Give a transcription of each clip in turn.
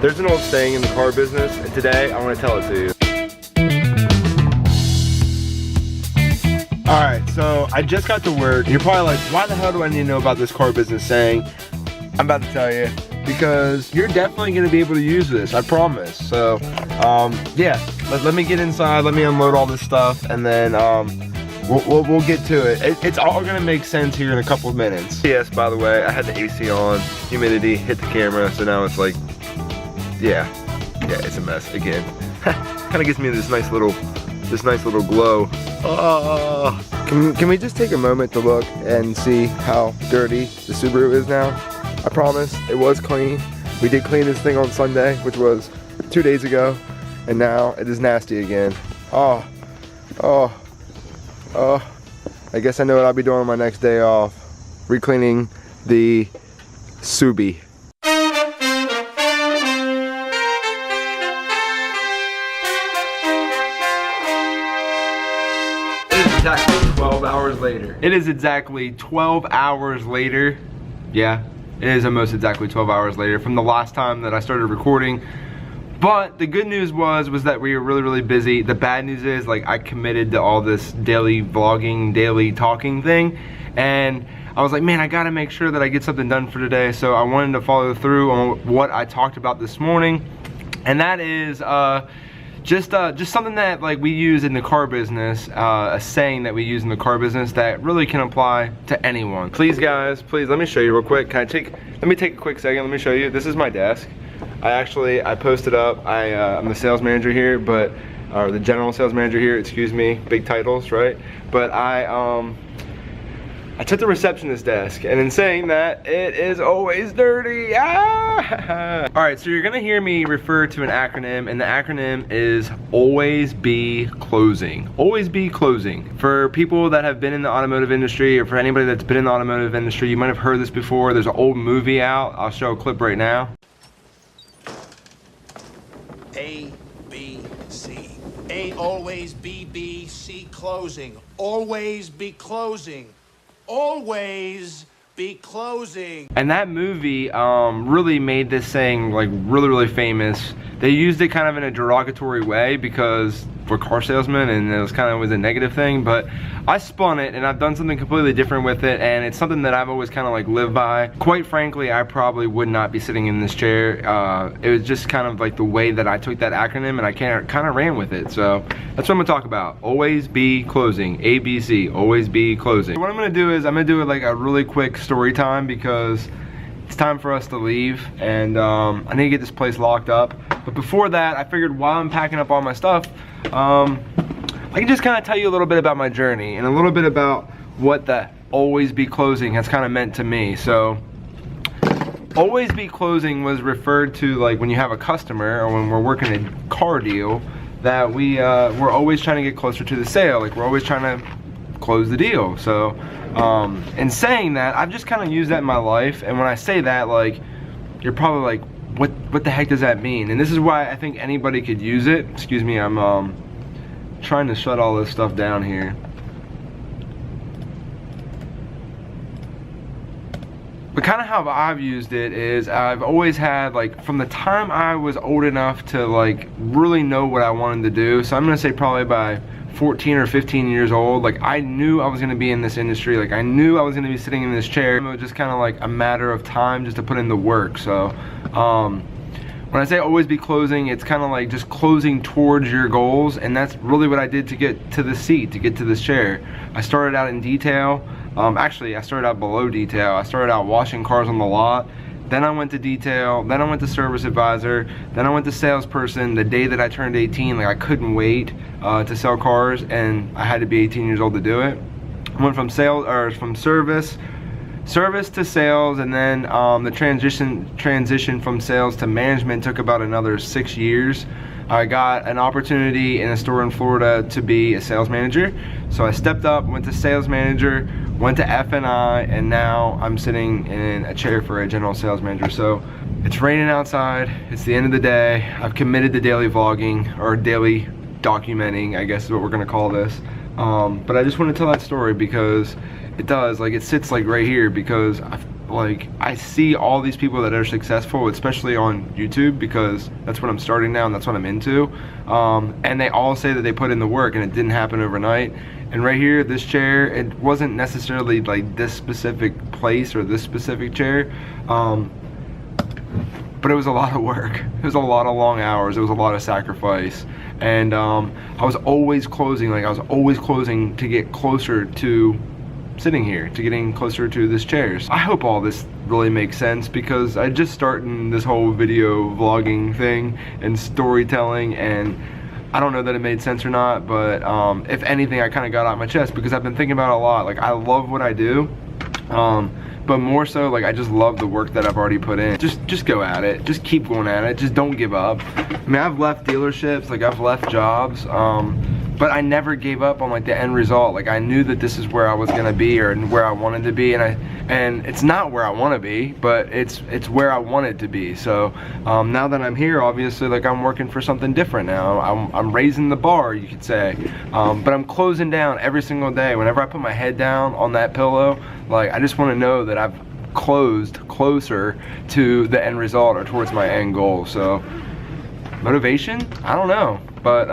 There's an old saying in the car business, and today I want to tell it to you. Alright, so I just got to work. You're probably like, why the hell do I need to know about this car business saying? I'm about to tell you. Because you're definitely going to be able to use this, I promise. So, yeah, let me get inside, let me unload all this stuff, and then we'll get to it. It's all going to make sense here in a couple of minutes. Yes, by the way, I had the AC on, humidity hit the camera, so now it's like, yeah, it's a mess again. Kind of gives me this nice little glow. Can we just take a moment to look and see how dirty the Subaru is now? I promise, it was clean. We did clean this thing on Sunday, which was 2 days ago, and now it is nasty again. I guess I know what I'll be doing on my next day off. Re-cleaning the Subi. Exactly 12 hours later. It is exactly 12 hours later. Yeah, it is almost exactly 12 hours later from the last time that I started recording. But the good news was that we were really busy. The bad news is, like, I committed to all this daily vlogging, daily talking thing, and I was like, man, I gotta make sure that I get something done for today. So I wanted to follow through on what I talked about this morning, and that is just something that, like, we use in the car business, a saying that we use in the car business that really can apply to anyone. Please, guys, please, let me show you real quick. Let me take a quick second, let me show you. This is my desk. I posted up, I'm the sales manager here, or the general sales manager here, excuse me, big titles, right? But I took the receptionist desk, and in saying that, it is always dirty. Ah! Alright, so you're gonna hear me refer to an acronym, and the acronym is Always Be Closing. Always be closing. For people that have been in the automotive industry, or for anybody that's been in the automotive industry, you might have heard this before. There's an old movie out. I'll show a clip right now. A, B, C. A, always, B, C, closing. Always be closing. Always be closing. And that movie really made this saying, like, really famous. They used it kind of in a derogatory way because we're car salesmen, and it was kind of a negative thing, but I spun it and I've done something completely different with it, and it's something that I've always kind of like lived by. Quite frankly, I probably would not be sitting in this chair. It was just kind of like the way that I took that acronym and I kind of ran with it. So that's what I'm gonna talk about. Always be closing. ABC, always be closing. So what I'm gonna do is I'm gonna do like a really quick story time because it's time for us to leave, and I need to get this place locked up. But before that, I figured while I'm packing up all my stuff, I can just kind of tell you a little bit about my journey and a little bit about what the always be closing has kind of meant to me. So always be closing was referred to like when you have a customer or when we're working a car deal, that we're always trying to get closer to the sale. Like, we're always trying to close the deal. So in saying that, I've just kind of used that in my life, and when I say that, like, you're probably like, what the heck does that mean? And this is why I think anybody could use it. Excuse me, I'm trying to shut all this stuff down here. But kind of how I've used it is I've always had, like, from the time I was old enough to like really know what I wanted to do. So I'm gonna say probably by 14 or 15 years old, like, I knew I was gonna be in this industry. Like, I knew I was gonna be sitting in this chair. It was just kind of like a matter of time just to put in the work. So when I say always be closing, it's kind of like just closing towards your goals, and that's really what I did to get to this seat, to get to this chair. I started out in detail. Actually, I started out below detail. I started out washing cars on the lot. Then I went to detail, then I went to service advisor, then I went to salesperson. The day that I turned 18, like, I couldn't wait to sell cars, and I had to be 18 years old to do it. I went from service to sales, and then the transition from sales to management took about another 6 years. I got an opportunity in a store in Florida to be a sales manager. So I stepped up, went to sales manager, went to F&I, and now I'm sitting in a chair for a general sales manager. So it's raining outside, it's the end of the day. I've committed to daily vlogging, or daily documenting, I guess is what we're gonna call this. But I just want to tell that story because it does, like, it sits like right here, because like I see all these people that are successful, especially on YouTube, because that's what I'm starting now and that's what I'm into, and they all say that they put in the work and it didn't happen overnight. And right here, this chair, it wasn't necessarily like this specific place or this specific chair, but it was a lot of work. It was a lot of long hours. It was a lot of sacrifice. And I was always closing, to get closer to sitting here, to getting closer to this chair. I hope all this really makes sense, because I just started this whole video vlogging thing and storytelling, and I don't know that it made sense or not, but if anything, I kind of got out my chest, because I've been thinking about it a lot. Like, I love what I do, but more so, like, I just love the work that I've already put in. Just go at it. Just keep going at it. Just don't give up. I mean, I've left dealerships, like I've left jobs, but I never gave up on like the end result. Like, I knew that this is where I was gonna be, or where I wanted to be, and it's not where I want to be, but it's where I want it to be. So now that I'm here, obviously, like, I'm working for something different now. I'm raising the bar, you could say, but I'm closing down every single day. Whenever I put my head down on that pillow, like, I just want to know that I've closed closer to the end result, or towards my end goal. So motivation, I don't know, but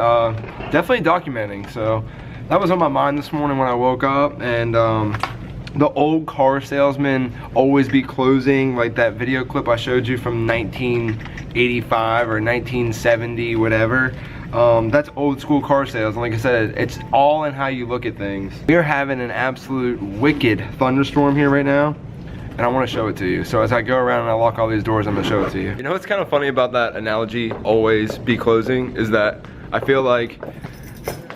definitely documenting. So that was on my mind this morning when I woke up. And the old car salesman always be closing, like that video clip I showed you from 1985 or 1970, whatever. That's old school car sales, and like I said, it's all in how you look at things. We are having an absolute wicked thunderstorm here right now, and I want to show it to you. So as I go around and I lock all these doors, I'm gonna show it to you. You know what's kind of funny about that analogy, always be closing, is that I feel like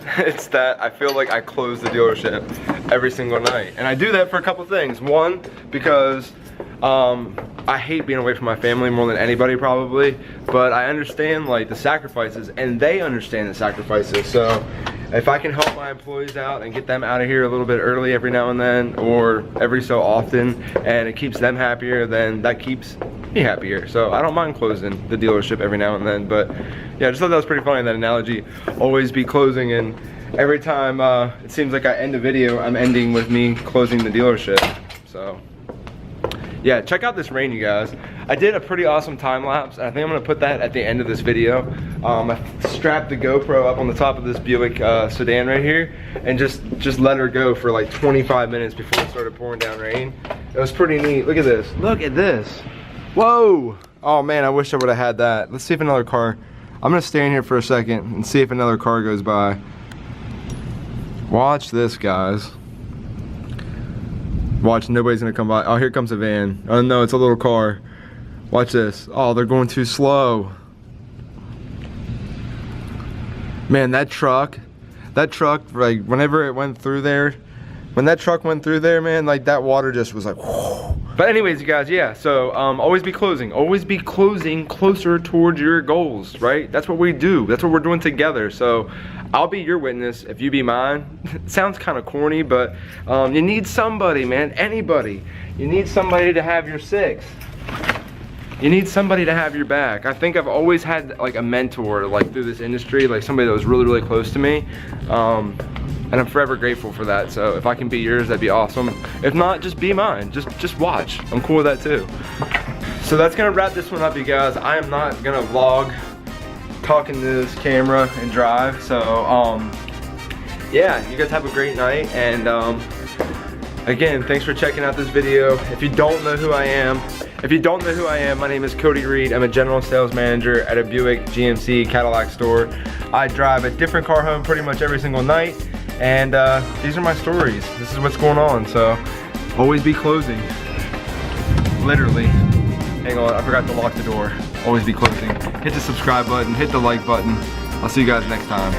I close the dealership every single night. And I do that for a couple things. One, because I hate being away from my family more than anybody probably, but I understand like the sacrifices, and they understand the sacrifices. So if I can help my employees out and get them out of here a little bit early every now and then, or every so often, and it keeps them happier, then that keeps me happier. So I don't mind closing the dealership every now and then. But yeah, I just thought that was pretty funny, that analogy, always be closing. And every time it seems like I end a video, I'm ending with me closing the dealership. So yeah, check out this rain, you guys. I did a pretty awesome time lapse. I think I'm gonna put that at the end of this video. I strapped the GoPro up on the top of this Buick sedan right here, and just let her go for like 25 minutes before it started pouring down rain. It was pretty neat. Look at this. Look at this. Whoa. Oh man, I wish I would have had that. Let's see if another car. I'm gonna stay in here for a second and see if another car goes by. Watch this, guys. Watch, nobody's gonna come by. Oh, here comes a van. Oh no, it's a little car. Watch this. Oh, they're going too slow. Man, that truck, like, whenever it went through there, when that truck went through there, man, like, that water just was like, whoo. But anyways, you guys, yeah, so always be closing closer towards your goals, right? That's what we do. That's what we're doing together. So I'll be your witness if you be mine. It sounds kind of corny, but you need somebody, man, anybody. You need somebody to have your six. You need somebody to have your back. I think I've always had like a mentor, like, through this industry, like somebody that was really, really close to me. And I'm forever grateful for that. So if I can be yours, that'd be awesome. If not, just be mine. Just watch. I'm cool with that too. So that's gonna wrap this one up, you guys. I am not gonna vlog talking to this camera and drive. So yeah, you guys have a great night. And again, thanks for checking out this video. If you don't know who I am, my name is Cody Reed. I'm a general sales manager at a Buick GMC Cadillac store. I drive a different car home pretty much every single night. And these are my stories. This is what's going on. So always be closing. Literally. Hang on, I forgot to lock the door. Always be closing. Hit the subscribe button, hit the like button. I'll see you guys next time.